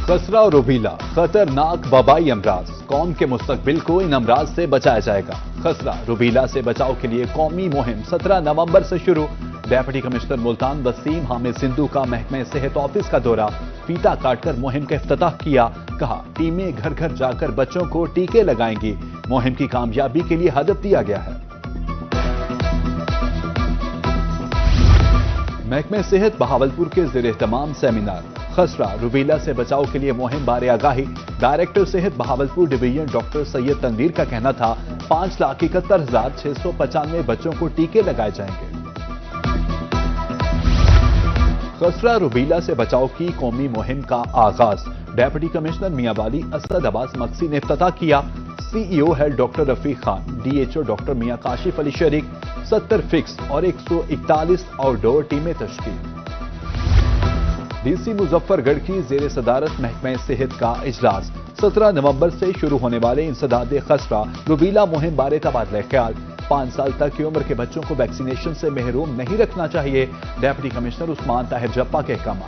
खसरा और रूबीला खतरनाक वबाई अमराज, कौम के मुस्तकबिल को इन अमराज से बचाया जाएगा। खसरा रूबीला से बचाव के लिए कौमी मुहिम 17 नवंबर से शुरू। डेप्यूटी कमिश्नर मुल्तान वसीम हामिद सिंधु का महकमे सेहत ऑफिस का दौरा, फीता काटकर मुहिम का इफ्तिताह किया। कहा, टीमें घर घर जाकर बच्चों को टीके लगाएंगी। मुहिम की कामयाबी के लिए हदफ दिया गया है। महकमे सेहत बहावलपुर के ज़ेर-ए-एहतमाम सेमिनार, खसरा रूबीला से बचाव के लिए मुहिम बारे आगाही। डायरेक्टर सेहत बहावलपुर डिवीजन डॉक्टर सैयद तनवीर का कहना था 5,71,695 बच्चों को टीके लगाए जाएंगे। खसरा रूबीला से बचाव की कौमी मुहिम का आगाज डेप्यूटी कमिश्नर मियांवाली असद अब्बास मक्सी ने इफ्तिताह किया। CEO health doctor Rafiq Khan, DHO doctor Mian Kashif Ali शरीक, 70 फिक्स और 141 आउटडोर टीमें तश्कील। डीसी मुजफ्फरगढ़ की जेर सदारत महकमे सेहत का इजलास, 17 नवंबर से शुरू होने वाले इंसदाद खसरा रूबीला मुहिम बारे तबादला ख्याल। 5 साल तक की उम्र के बच्चों को वैक्सीनेशन से महरूम नहीं रखना चाहिए। डेप्यूटी कमिश्नर उस्मान ताहिर जप्पा के अहकाम।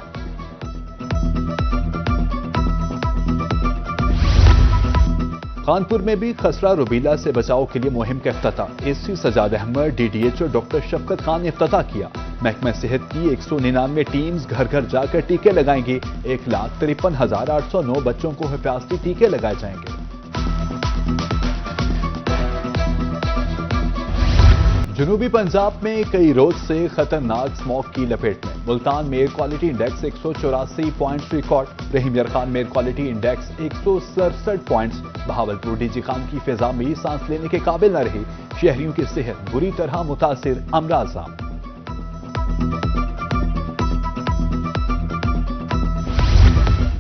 कानपुर में भी खसरा रूबीला से बचाव के लिए मुहिम का इफ्तिताह। एससी सजाद अहमद, डीडीएचओ डॉक्टर शफकत खान ने इफ्तिताह किया। महकमा सेहत की 199 टीम्स घर घर जाकर टीके लगाएंगी। 1,53,809 बच्चों को हिफाजती टीके लगाए जाएंगे। जनूबी पंजाब में कई रोज से खतरनाक स्मॉग की लपेट में। मुल्तान में air quality index 184 points record. Rahim Yar Khan में air quality index 167 points. Bahawalpur DG Khan की फिजा में सांस लेने के काबिल न रही। शहरियों की सेहत बुरी तरह मुतासिर, अमराज आम।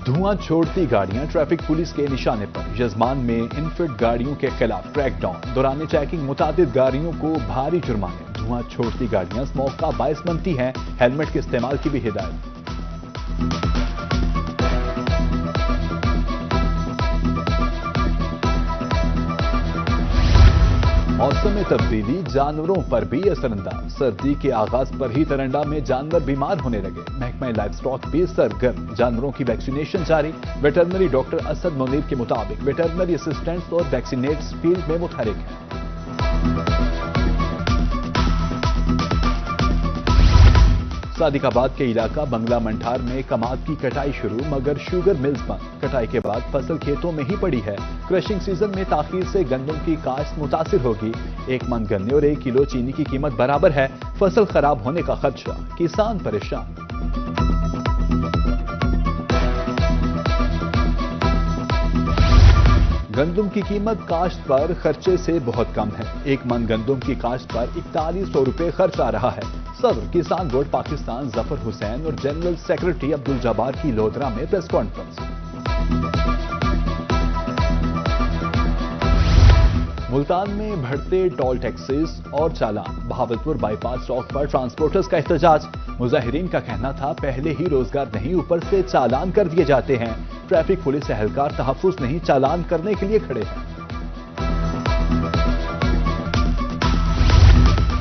धुआं छोड़ती गाड़ियां ट्रैफिक पुलिस के निशाने पर। यजमान में इनफिट गाड़ियों के खिलाफ क्रैकडाउन, दौरान चेकिंग मुतादिद गाड़ियों को भारी जुर्माने। धुआं छोड़ती गाड़ियां स्मोक का बायस बनती हैं, हेलमेट के इस्तेमाल की भी हिदायत। मौसम में तब्दीली जानवरों पर भी असरअंदाज। सर्दी के आगाज पर ही तरंडा में जानवर बीमार होने लगे। महकमा लाइफ स्टॉक भी सरगर्म, जानवरों की वैक्सीनेशन जारी। वेटरनरी डॉक्टर असद मुनीर के मुताबिक वेटरनरी असिस्टेंट्स और वैक्सीनेट्स फील्ड में मुतहरिक हैं। सादिकाबाद के इलाका बंगला मंठार में कमाद की कटाई शुरू, मगर शुगर मिल्स बंद। कटाई के बाद फसल खेतों में ही पड़ी है। क्रशिंग सीजन में ताखीर से गंदम की काश्त मुतासिर होगी। 1 मन गन्ने और 1 किलो चीनी की कीमत बराबर है। फसल खराब होने का खदशा, किसान परेशान। गंदम की कीमत काश्त पर खर्चे से बहुत कम है। 1 मन गंदम की काश्त पर 4100 रुपए खर्च आ रहा है। सदर किसान बोर्ड पाकिस्तान जफर हुसैन और जनरल सेक्रेटरी अब्दुल जब्बार की लोधरा में प्रेस कॉन्फ्रेंस। मुल्तान में बढ़ते टोल टैक्सेस और चालान। बहावलपुर बाईपास चौक पर ट्रांसपोर्टर्स का एहतजाज। मुजाहिरीन का कहना था पहले ही रोजगार नहीं, ऊपर से चालान कर दिए जाते हैं। ट्रैफिक पुलिस एहलकार तहफ्फुज नहीं, चालान करने के लिए खड़े हैं।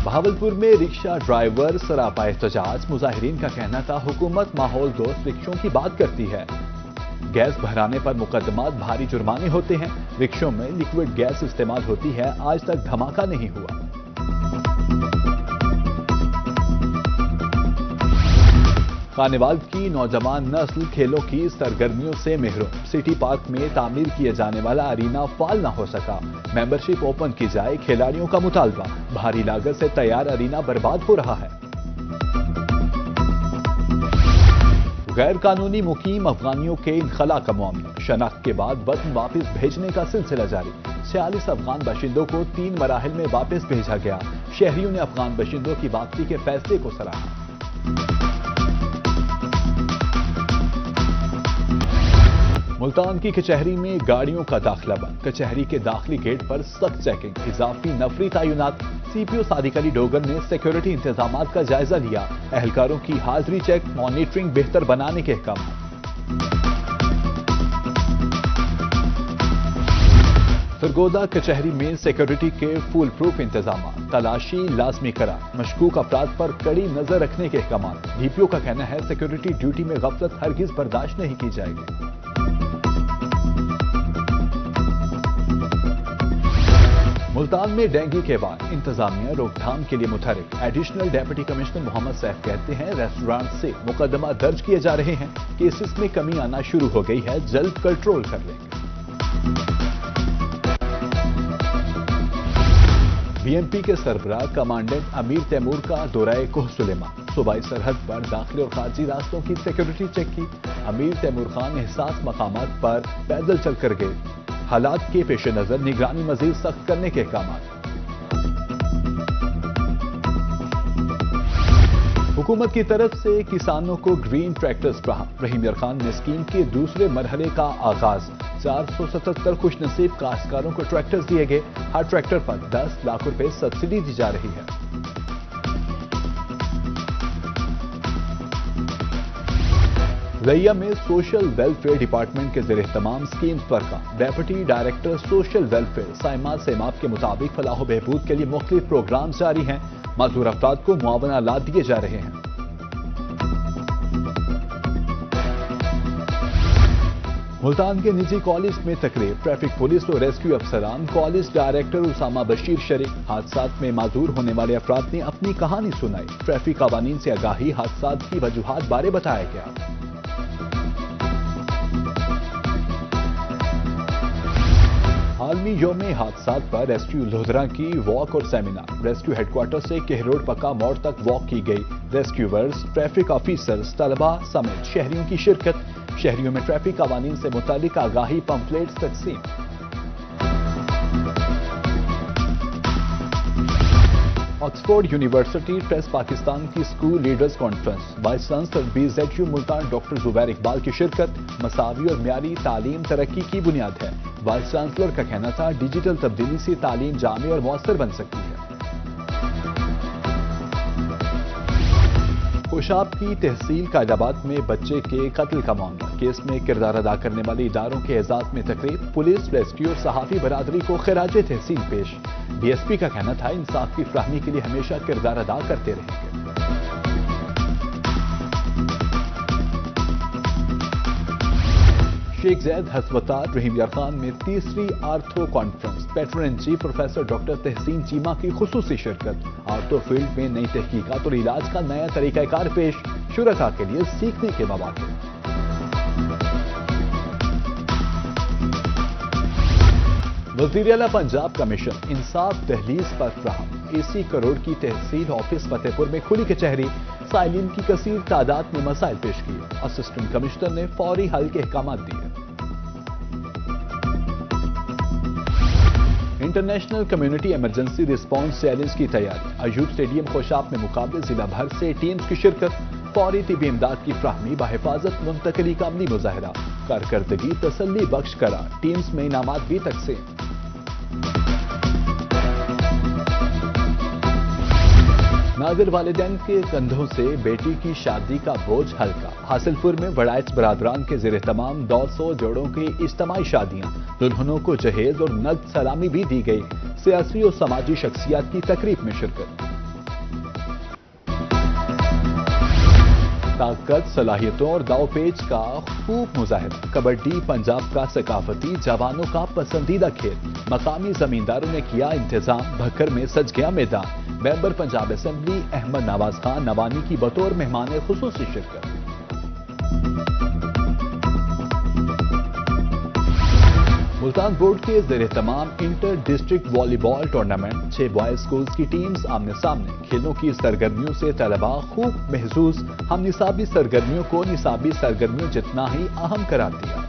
बहावलपुर में रिक्शा ड्राइवर सरापा एहतजाज। मुजाहिरीन का कहना था हुकूमत माहौल दोस्त रिक्शों की बात करती है। गैस भराने पर मुकदमात, भारी जुर्माने होते हैं। रिक्शों में लिक्विड गैस इस्तेमाल होती है, आज तक धमाका नहीं हुआ। खानेवाल की नौजवान नस्ल खेलों की सरगर्मियों से महरूम। सिटी पार्क में तामीर किए जाने वाला अरीना फाल न हो सका। मेंबरशिप ओपन की जाए, खिलाड़ियों का मुतालबा। भारी लागत से तैयार अरीना बर्बाद हो रहा है। गैर कानूनी मुकीम अफगानियों के इनखला का मामला। शनाख्त के बाद वतन वापस भेजने का सिलसिला जारी। 46 अफगान बाशिंदों को 3 मराहिल में वापस भेजा गया। शहरियों ने अफगान बाशिंदों की वापसी के फैसले को सराहा। मुल्तान की कचहरी में गाड़ियों का दाखिला बंद। कचहरी के दाखिली गेट पर सख्त चेकिंग, इजाफी नफरी तैनात। सीपीओ सादिक अली डोगर ने सिक्योरिटी इंतजामात का जायजा लिया। एहलकारों की हाजिरी चेक, मॉनिटरिंग बेहतर बनाने के अहकाम। सरगोदा कचहरी में सिक्योरिटी के फुल प्रूफ इंतजाम। तलाशी लाजमी करार, मशकूक अफराद पर कड़ी नजर रखने के अहकाम। डीपीओ का कहना है सिक्योरिटी ड्यूटी में गफलत हरगिज बर्दाश्त नहीं की जाएगी। ملتان میں ڈینگی کے بعد انتظامیہ روک تھام کے لیے متحرک۔ ایڈیشنل ڈیپٹی کمشنر محمد سیف کہتے ہیں ریسٹورانٹ سے مقدمہ درج کیے جا رہے ہیں، کیسز میں کمی آنا شروع ہو گئی ہے، جلد کنٹرول کر لیں گے۔ بی ایم پی کے سربراہ کمانڈنٹ امیر تیمور کا دورہ کوہ سلیمان، صوبائی سرحد پر داخلی اور خارجی راستوں کی سیکورٹی چیک کی۔ امیر تیمور خان حساس مقامات پر پیدل چل کر گئے، حالات کے پیش نظر نگرانی مزید سخت کرنے کے احکامات۔ حکومت کی طرف سے کسانوں کو گرین ٹریکٹرز فراہم، رحیم یار خان نے اسکیم کے دوسرے مرحلے کا آغاز۔ 477 خوش نصیب کاشتکاروں کو ٹریکٹرز دیے گئے، ہر ٹریکٹر پر 10 لاکھ روپے سبسڈی دی جا رہی ہے۔ ریا میں سوشل ویلفیئر ڈپارٹمنٹ کے زیر اہتمام اسکیمز پر کام۔ Deputy director social welfare Saima Seemab کے مطابق فلاح و بہبود کے لیے مختلف پروگرامز جاری ہیں، معذور افراد کو معاونات دیے جا رہے ہیں۔ ملتان کے نجی کالج میں تقریب، ٹریفک پولیس اور ریسکیو افسران، کالج ڈائریکٹر اسامہ بشیر شریک۔ حادثات میں معذور ہونے والے افراد نے اپنی کہانی سنائی، ٹریفک قوانین سے آگاہی، حادثات کی وجوہات بارے بتایا گیا۔ عالمی یوم حادثات پر ریسکیو لودھرا کی واک اور سیمینار، ریسکیو ہیڈ کوارٹر سے کہروڑ پکا موڑ تک واک کی گئی۔ ریسکیورز، ٹریفک آفیسرز، طلباء سمیت شہریوں کی شرکت، شہریوں میں ٹریفک قوانین سے متعلق آگاہی پمفلیٹس تقسیم۔ آکسفورڈ یونیورسٹی ٹریس پاکستان کی school leaders conference, vice chancellor BZU Multan doctor Zubair Iqbal کی شرکت۔ مساوی اور معیاری تعلیم ترقی کی بنیاد ہے، وائس چانسلر کا کہنا تھا، ڈیجیٹل تبدیلی سے تعلیم جامع اور مؤثر بن سکتی ہے۔ خوشاب کی تحصیل قائد آباد میں بچے کے قتل کا معاملہ، کیس میں کردار ادا کرنے والے اداروں کے اعزاز میں تقریب، پولیس، ریسکیو اور صحافی برادری کو خراج تحسین پیش۔ DSP کا کہنا تھا، انصاف کی فراہمی کے لیے ہمیشہ کردار ادا کرتے رہیں گے۔ شیخ زید ہسپتال رحیم یار خان میں تیسری ortho conference, pattern in chief professor doctor تحسین چیمہ کی خصوصی شرکت۔ آرتھو فیلڈ میں نئی تحقیقات اور علاج کا نیا طریقہ کار پیش، شرکاء کے لیے سیکھنے کے مواقع۔ وزیر اعلیٰ پنجاب کا مشن، انصاف دہلیز پر فراہم۔ 80 کروڑ کی تحصیل آفس فتح پور میں کھلی کچہری، سائلین کی کثیر تعداد میں مسائل پیش کیے، اسسٹنٹ کمشنر نے فوری حل کے احکامات دیے۔ International community emergency response challenge کی تیاری، ایوب اسٹیڈیم خوشاب میں مقابلے، ضلع بھر سے ٹیمز کی شرکت، فوری طبی امداد کی فراہمی، بحفاظت منتقلی کا عملی مظاہرہ، کارکردگی تسلی بخش قرار، ٹیمز میں انعامات بھی تقسیم۔ ناظر والدین کے کندھوں سے بیٹی کی شادی کا بوجھ ہلکا، حاصل پور میں وڑائچ برادران کے زیر اہتمام 200 جوڑوں کی اجتماعی شادیاں، دلہنوں کو جہیز اور نقد سلامی بھی دی گئی، سیاسی اور سماجی شخصیات کی تقریب میں شرکت۔ طاقت، صلاحیتوں اور داؤ پیچ کا خوب مظاہرہ، کبڈی پنجاب کا ثقافتی جوانوں کا پسندیدہ کھیل، مقامی زمینداروں نے کیا انتظام، بھکر میں سج گیا میدان، ممبر پنجاب اسمبلی احمد نواز خان نوانی کی بطور مہمان خصوصی شرکت۔ ملتان بورڈ کے زیر اہتمام انٹر ڈسٹرکٹ والی بال ٹورنامنٹ، 6 بوائز اسکولز کی ٹیمز آمنے سامنے، کھیلوں کی سرگرمیوں سے طلباء خوب محظوظ، ہم نصابی سرگرمیوں کو نصابی سرگرمیوں جتنا ہی اہم قرار دیا۔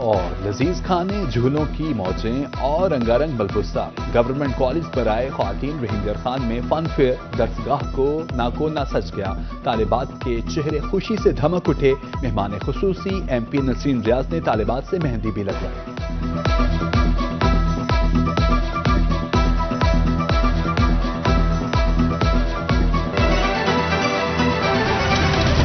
اور لذیذ کھانے، جھولوں کی موجیں اور رنگا رنگ بلبوسا، گورنمنٹ کالج برائے خواتین رحیم یار خان میں فن فیئر، درسگاہ کو نہ سج گیا، طالبات کے چہرے خوشی سے دھمک اٹھے، مہمان خصوصی MP نسرین ریاض نے طالبات سے مہندی بھی لگوائی۔